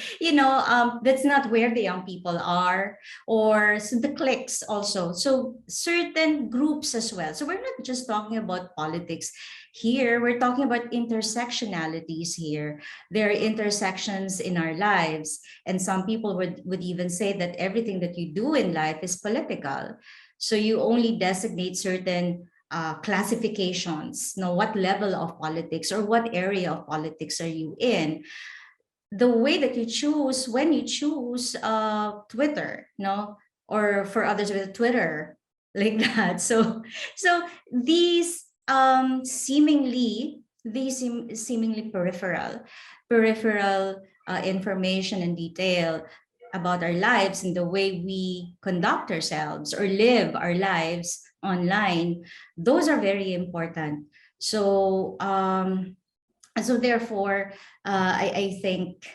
that's not where the young people are, or so the cliques also. So certain groups as well. So we're not just talking about politics here, we're talking about intersectionalities here. There are intersections in our lives, and some people would even say that everything that you do in life is political. So you only designate certain classifications. Now, what level of politics or what area of politics are you in? The way that you choose, when you choose Twitter, no, or for others with Twitter, like that. So these seemingly peripheral information and detail about our lives and the way we conduct ourselves or live our lives online, those are very important. So so therefore, I think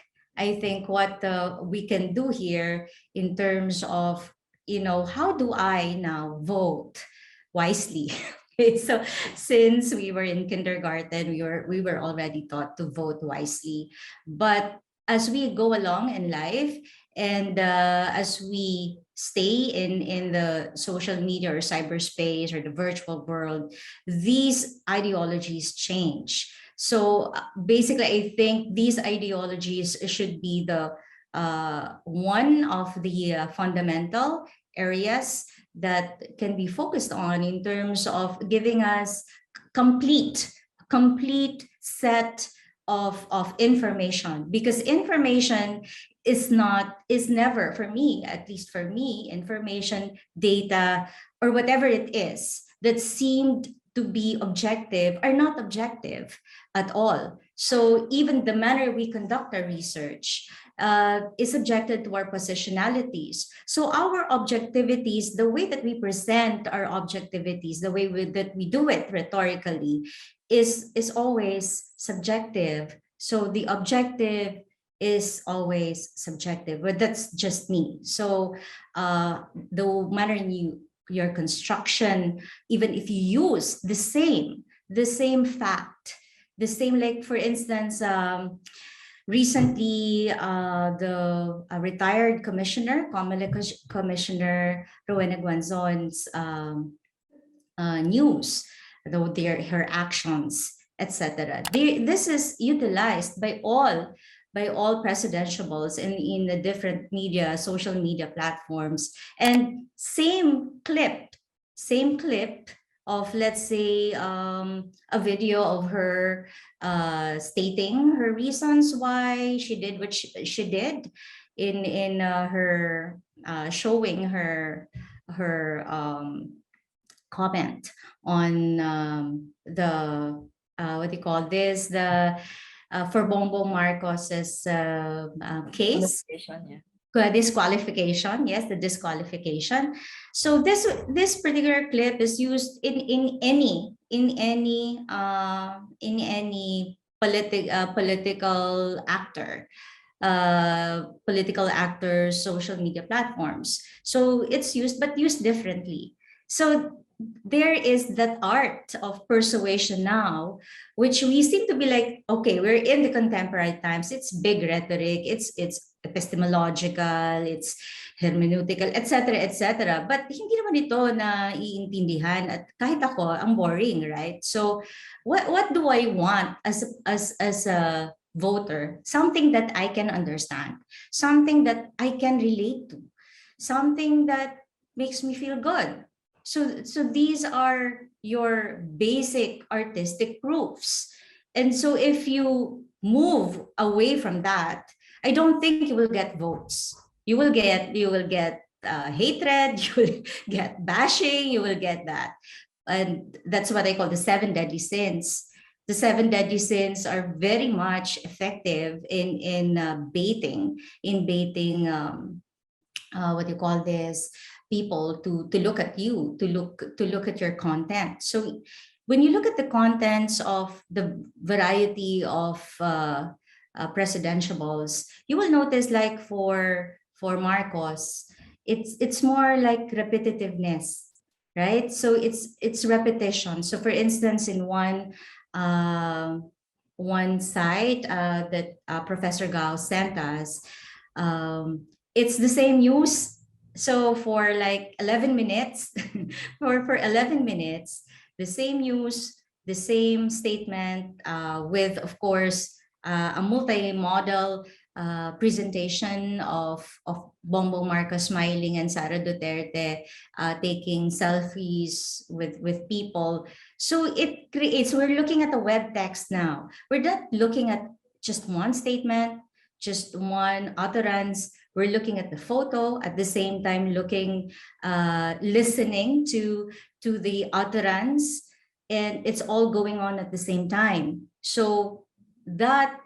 what we can do here in terms of, how do I now vote wisely? So since we were in kindergarten, we were already taught to vote wisely. But as we go along in life, and as we stay in the social media or cyberspace or the virtual world, these ideologies change. So basically, I think these ideologies should be the one of the fundamental areas that can be focused on in terms of giving us complete set of information, because information is never, for me, at least for me, information, data, or whatever it is that seemed to be objective are not objective at all. So even the manner we conduct our research is subjected to our positionalities. So our objectivities, the way that we present our objectivities, the way that we do it rhetorically, is always subjective. So the objective is always subjective, but that's just me. So the manner your construction, even if you use the same fact, the same, like for instance, recently the retired commissioner, COMELEC Commissioner Rowena Guanzon's news, though her actions, etc. This is utilized by all presidentiables in the different media, social media platforms, and same clip of, let's say, a video of her stating her reasons why she did what she did in her showing her comment on the what do you call this, the for Bongbong Marcos's case. Disqualification, yes, the disqualification. So this particular clip is used in any political actor, political actors, social media platforms. So it's used, but used differently. So there is that art of persuasion now, which we seem to be like, okay, we're in the contemporary times. It's big rhetoric. It's epistemological. It's hermeneutical, etc., etc. But hindi naman ito na iintindihan, at kahit ako, ang boring, right? So what do I want as a voter? Something that I can understand, something that I can relate to, something that makes me feel good. So these are your basic artistic proofs. And so if you move away from that, I don't think you will get votes. You will get hatred, you will get bashing, you will get that. And that's what I call the 7 deadly sins. The 7 deadly sins are very much effective in baiting, what do you call this, people to look at you, to look at your content. So when you look at the contents of the variety of presidentiables, you will notice, like for Marcos, it's more like repetitiveness, right? So it's repetition. So for instance, in one site that Professor Gao sent us, it's the same news. So for like 11 minutes, for 11 minutes, the same news, the same statement, with, of course, a multi-model presentation of Bongbong Marcos smiling and Sara Duterte taking selfies with people. So it creates, we're looking at the web text now. We're not looking at just one statement, just one utterance. We're looking at the photo, at the same time listening to the utterance, and it's all going on at the same time. So that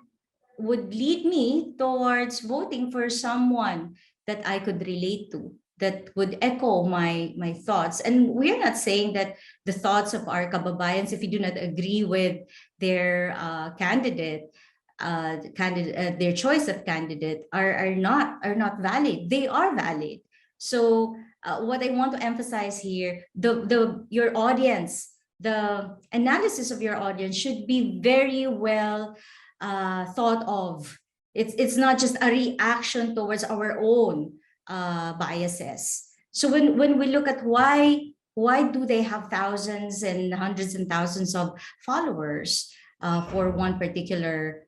would lead me towards voting for someone that I could relate to, that would echo my thoughts. And we're not saying that the thoughts of our kababayans, if you do not agree with their candidate, their choice of candidate, are not valid. They are valid. So what I want to emphasize here, your audience, the analysis of your audience should be very well thought of. It's not just a reaction towards our own biases. So when we look at why do they have thousands and hundreds and thousands of followers for one particular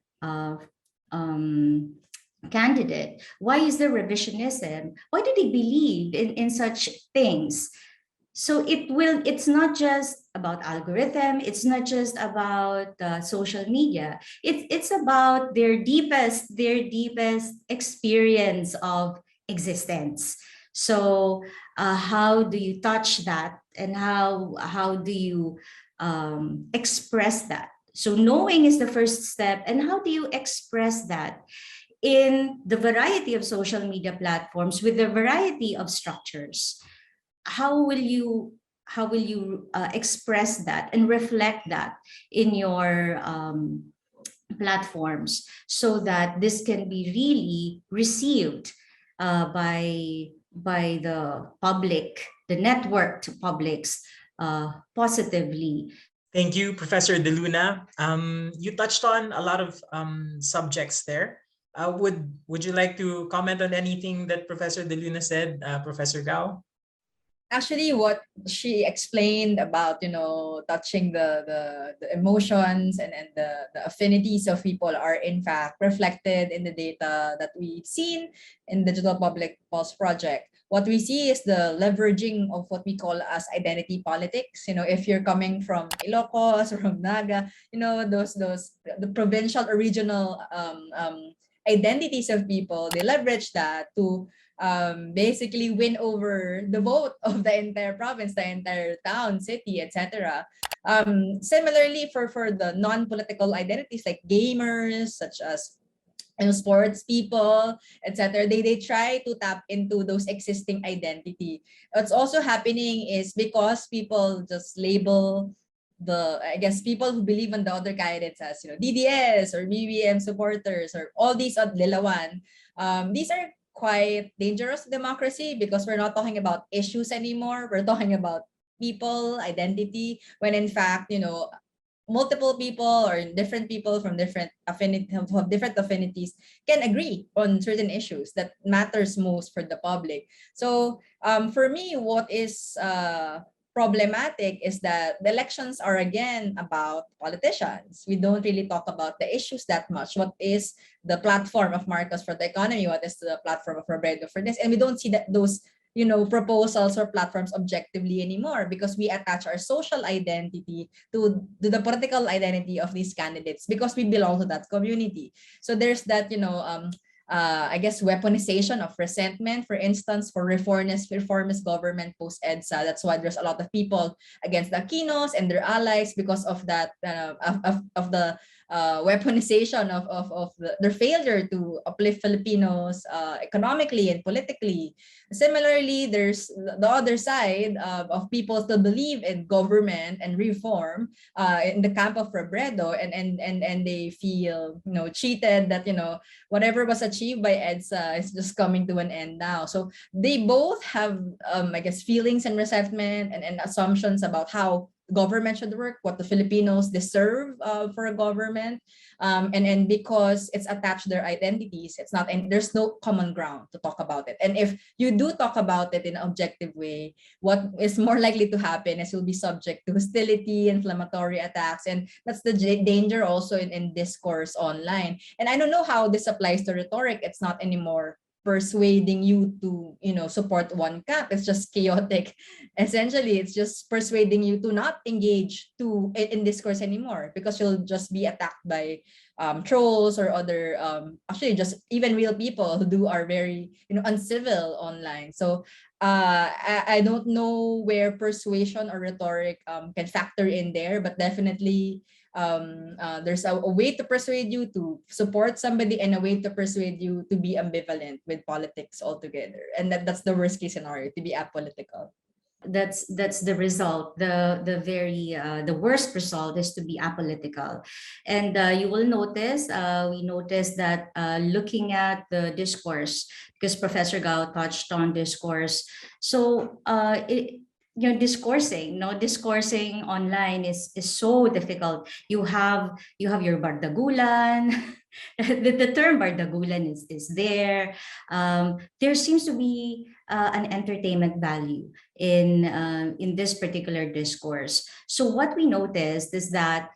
candidate? Why is there revisionism? Why do they believe in such things? So it's not just about algorithm, it's not just about social media, it's about their deepest experience of existence. So how do you touch that, and how do you express that? So knowing is the first step, and how do you express that in the variety of social media platforms with the variety of structures? How will you express that and reflect that in your platforms, so that this can be really received by the public, the networked publics, positively? Thank you, Professor De Luna. You touched on a lot of subjects there. Would you like to comment on anything that Professor De Luna said, Professor Gao? Actually, what she explained about, touching the emotions and the affinities of people are in fact reflected in the data that we've seen in Digital Public Pulse Project. What we see is the leveraging of what we call as identity politics. If you're coming from Ilocos or from Naga, those the provincial or regional identities of people, they leverage that to basically win over the vote of the entire province, the entire town, city, etc. Similarly, for the non-political identities like gamers, such as sports people, etc., they try to tap into those existing identity. What's also happening is because people just label people who believe in the other candidates as DDS or BBM supporters or all these Lilawan. These are quite dangerous to democracy, because we're not talking about issues anymore. We're talking about people, identity, when in fact, multiple people or different people from different affinities can agree on certain issues that matters most for the public. So for me, what is problematic is that the elections are again about politicians. We don't really talk about the issues that much. What is the platform of Marcos for the economy? What is the platform of Robredo for this? And we don't see that those proposals or platforms objectively anymore, because we attach our social identity to the political identity of these candidates because we belong to that community. So there's that I guess weaponization of resentment, for instance, for reformist government post EDSA. That's why there's a lot of people against the Aquinos and their allies because of that of the weaponization of their failure to uplift Filipinos economically and politically. Similarly, there's the other side of people still believe in government and reform in the camp of Robredo, and they feel cheated that whatever was achieved by EDSA is just coming to an end now. So they both have I guess feelings and resentment and assumptions about how government should work, what the Filipinos deserve for a government, and because it's attached to their identities, it's not, and there's no common ground to talk about it. And if you do talk about it in an objective way, what is more likely to happen is you'll be subject to hostility, inflammatory attacks, and that's the danger also in discourse online. And I don't know how this applies to rhetoric. It's not anymore persuading you to support one camp. It's just chaotic. Essentially, it's just persuading you to not engage in discourse anymore, because you'll just be attacked by trolls or other actually just even real people who are very uncivil online. So I don't know where persuasion or rhetoric can factor in there, but definitely there's a way to persuade you to support somebody and a way to persuade you to be ambivalent with politics altogether. And that's the worst case scenario, to be apolitical. That's the result. The worst result is to be apolitical. And you will notice, we noticed that looking at the discourse, because Professor Gao touched on discourse, so discoursing online is so difficult. You have your bardagulan. The term bardagulan is there. There seems to be an entertainment value in this particular discourse. So what we noticed is that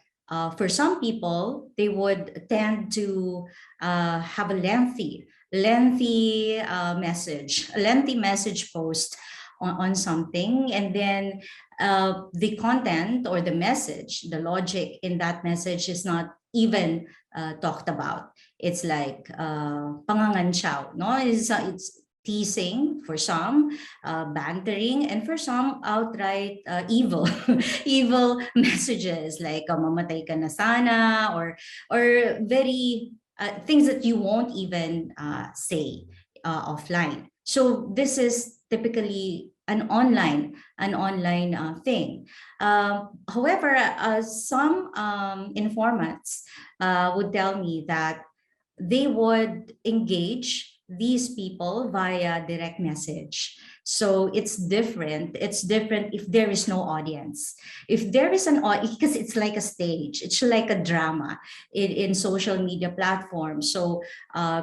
for some people, they would tend to have a lengthy lengthy lengthy message post on something, and then the content or the message, the logic in that message is not even talked about. It's like pangangansyaw, no? It's teasing for some, bantering, and for some outright evil, evil messages like mamatay ka na sana, or very things that you won't even say offline. So this is typically an online thing. However, some informants would tell me that they would engage these people via direct message. So it's different. It's different if there is no audience. If there is an audience, because it's like a stage, it's like a drama in social media platforms. So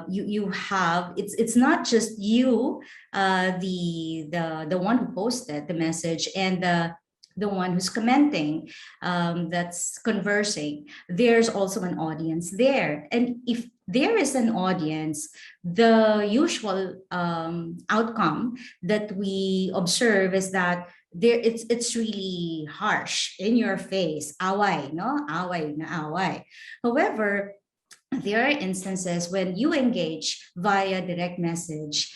you have, it's not just you, the one who posted the message, and the one who's commenting, that's conversing. There's also an audience there. And if there is an audience, the usual outcome that we observe is that it's really harsh, in your face, away, no? Away na away. However, there are instances when you engage via direct message.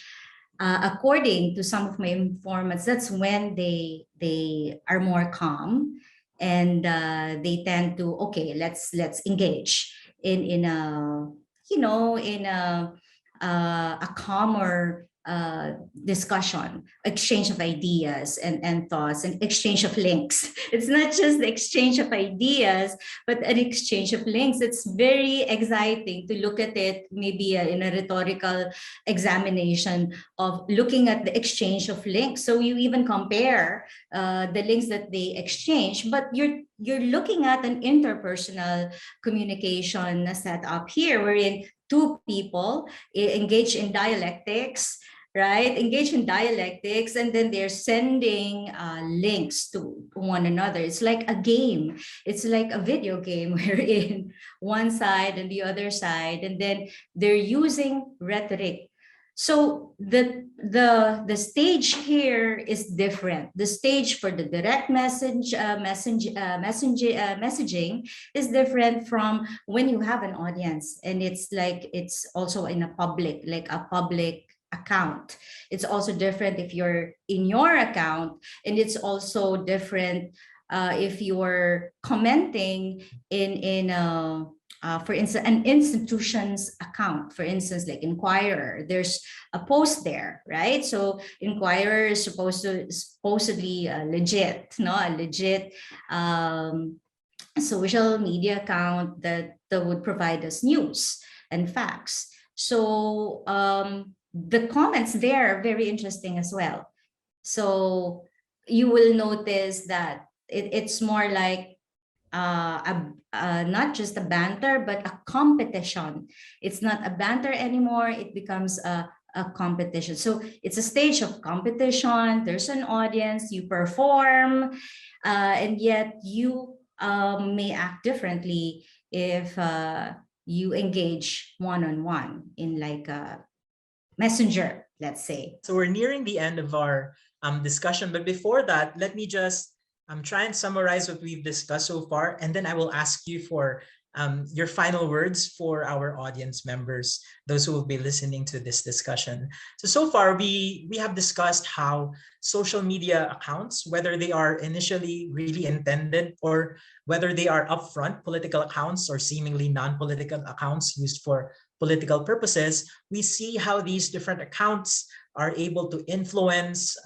According to some of my informants, that's when they are more calm, and they tend to, okay, let's engage in a, you know, in a calmer discussion, exchange of ideas and thoughts, and exchange of links. It's not just the exchange of ideas, but an exchange of links. It's very exciting to look at it, maybe in a rhetorical examination of looking at the exchange of links. So you even compare the links that they exchange, but you're looking at an interpersonal communication set up here, wherein two people engage in dialectics, right? Engage in dialectics, and then they're sending links to one another. It's like a game. It's like a video game wherein one side and the other side, and then they're using rhetoric. So the stage here is different. The stage for the direct messaging is different from when you have an audience, and it's like it's also in a public, like a public account. It's also different if you're in your account, and it's also different if you're commenting in for instance, an institution's account. For instance, like Inquirer, there's a post there, right? So Inquirer is supposedly legit, no, a legit social media account that would provide us news and facts. So the comments there are very interesting as well. So you will notice that it's more like not just a banter, but a competition. It's not a banter anymore. It becomes a competition. So it's a stage of competition. There's an audience, you perform, and yet you may act differently if you engage one-on-one in like a messenger, let's say. So we're nearing the end of our discussion, but before that, let me just try and summarize what we've discussed so far, and then I will ask you for your final words for our audience members, those who will be listening to this discussion. So far, we have discussed how social media accounts, whether they are initially really intended or whether they are upfront political accounts or seemingly non-political accounts used for political purposes, we see how these different accounts are able to influence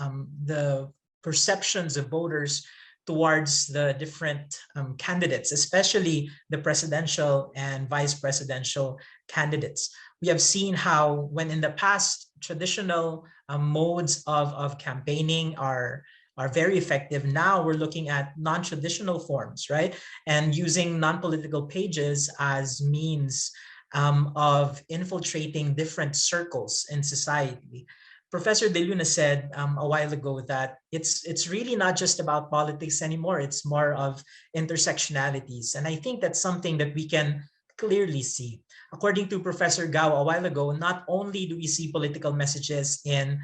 the perceptions of voters towards the different candidates, especially the presidential and vice presidential candidates. We have seen how when in the past, traditional modes of campaigning are very effective. Now we're looking at non-traditional forms, right? And using non-political pages as means of infiltrating different circles in society. Professor De Luna said a while ago that it's really not just about politics anymore. It's more of intersectionalities. And I think that's something that we can clearly see. According to Professor Gao a while ago, not only do we see political messages in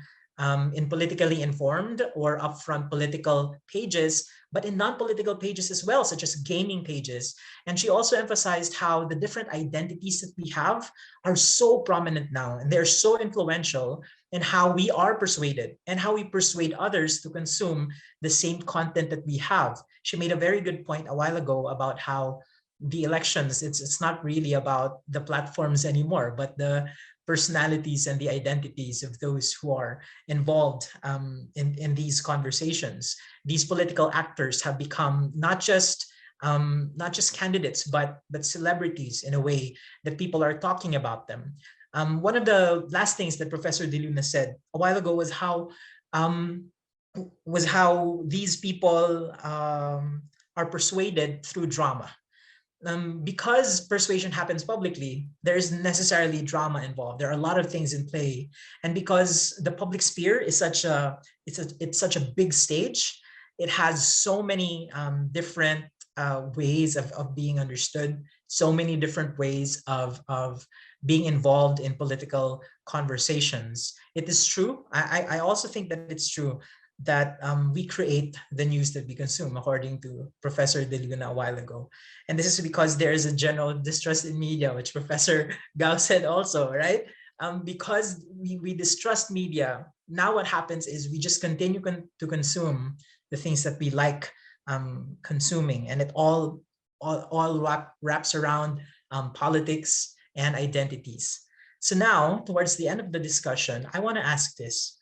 politically informed or upfront political pages, but in non-political pages as well, such as gaming pages. And she also emphasized how the different identities that we have are so prominent now, and they're so influential in how we are persuaded and how we persuade others to consume the same content that we have. She made a very good point a while ago about how the elections, it's not really about the platforms anymore, but the personalities and the identities of those who are involved in these conversations. These political actors have become not just candidates, but celebrities in a way that people are talking about them. One of the last things that Professor De Luna said a while ago was how these people are persuaded through drama. Because persuasion happens publicly, there is necessarily drama involved. There are a lot of things in play, and because the public sphere is such a big stage, it has so many different ways of being understood, so many different ways of being involved in political conversations. It is true. I also think that it's true that we create the news that we consume, according to Professor De Luna a while ago. And this is because there is a general distrust in media, which Professor Gao said also, right? Because we distrust media, now what happens is we just continue to consume the things that we like consuming, and it all wraps around politics and identities. So now, towards the end of the discussion, I want to ask this.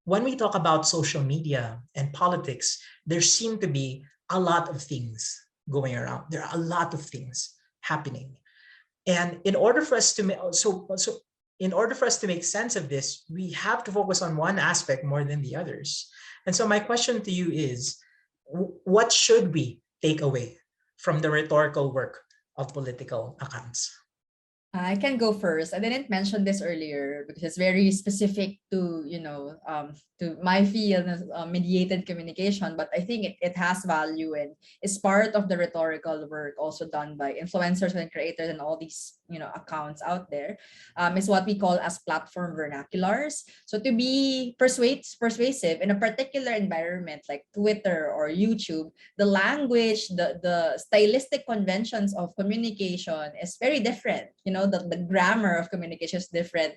When we talk about social media and politics, there seem to be a lot of things going around. There are a lot of things happening. And in order for us to make sense of this, we have to focus on one aspect more than the others. And so my question to you is, what should we take away from the rhetorical work of political accounts? I can go first. I didn't mention this earlier because it's very specific to, to my field of mediated communication, but I think it has value and is part of the rhetorical work also done by influencers and creators and all these, accounts out there, is what we call as platform vernaculars. So to be persuasive in a particular environment like Twitter or YouTube, the language, the stylistic conventions of communication is very different. The grammar of communication is different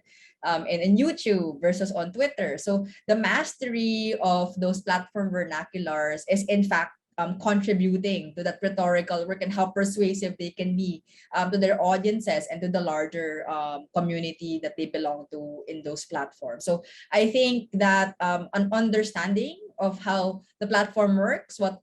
in YouTube versus on Twitter. So the mastery of those platform vernaculars is in fact contributing to that rhetorical work and how persuasive they can be to their audiences and to the larger community that they belong to in those platforms. So I think that an understanding of how the platform works, what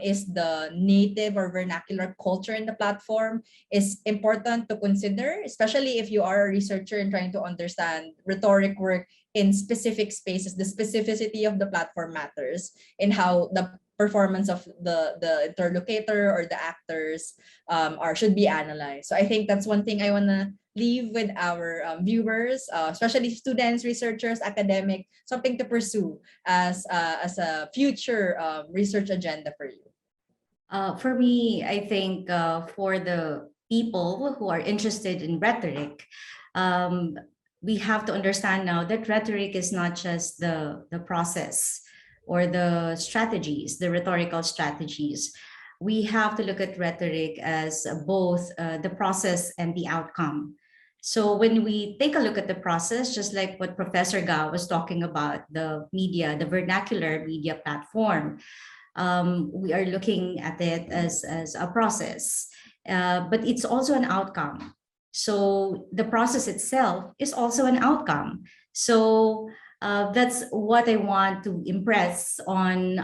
is the native or vernacular culture in the platform is important to consider, especially if you are a researcher and trying to understand rhetoric work in specific spaces. The specificity of the platform matters in how the performance of the interlocutor or the actors should be analyzed. So I think that's one thing I want to leave with our viewers, especially students, researchers, academic, something to pursue as a future research agenda for you. For me, I think for the people who are interested in rhetoric, we have to understand now that rhetoric is not just the process or the strategies, the rhetorical strategies. We have to look at rhetoric as both the process and the outcome. So when we take a look at the process, just like what Professor Gao was talking about, the media, the vernacular media platform, we are looking at it as a process, but it's also an outcome. So the process itself is also an outcome. So that's what I want to impress on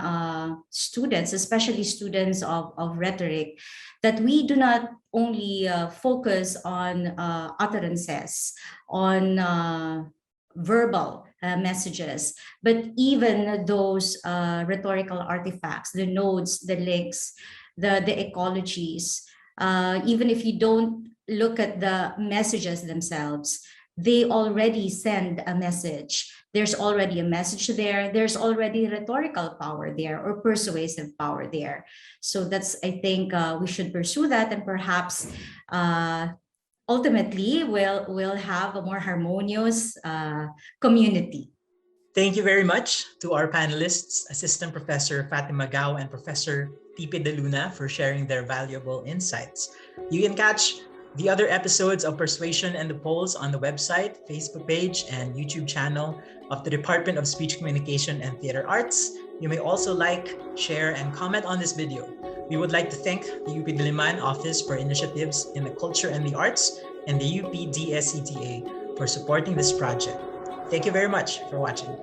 students, especially students of rhetoric, that we do not only focus on utterances, on verbal messages, but even those rhetorical artifacts, the nodes, the links, the ecologies. Even if you don't look at the messages themselves, they already send a message. There's already a message there. There's already rhetorical power there or persuasive power there. So that's, I think we should pursue that and perhaps ultimately we'll have a more harmonious community. Thank you very much to our panelists, Assistant Professor Fatima Gao and Professor Tipe De Luna, for sharing their valuable insights. You can catch the other episodes of Persuasion and the Polls on the website, Facebook page, and YouTube channel of the Department of Speech Communication and Theater Arts. You may also like, share, and comment on this video. We would like to thank the UP Diliman Office for initiatives in the culture and the arts, and the UP DSCTA for supporting this project. Thank you very much for watching.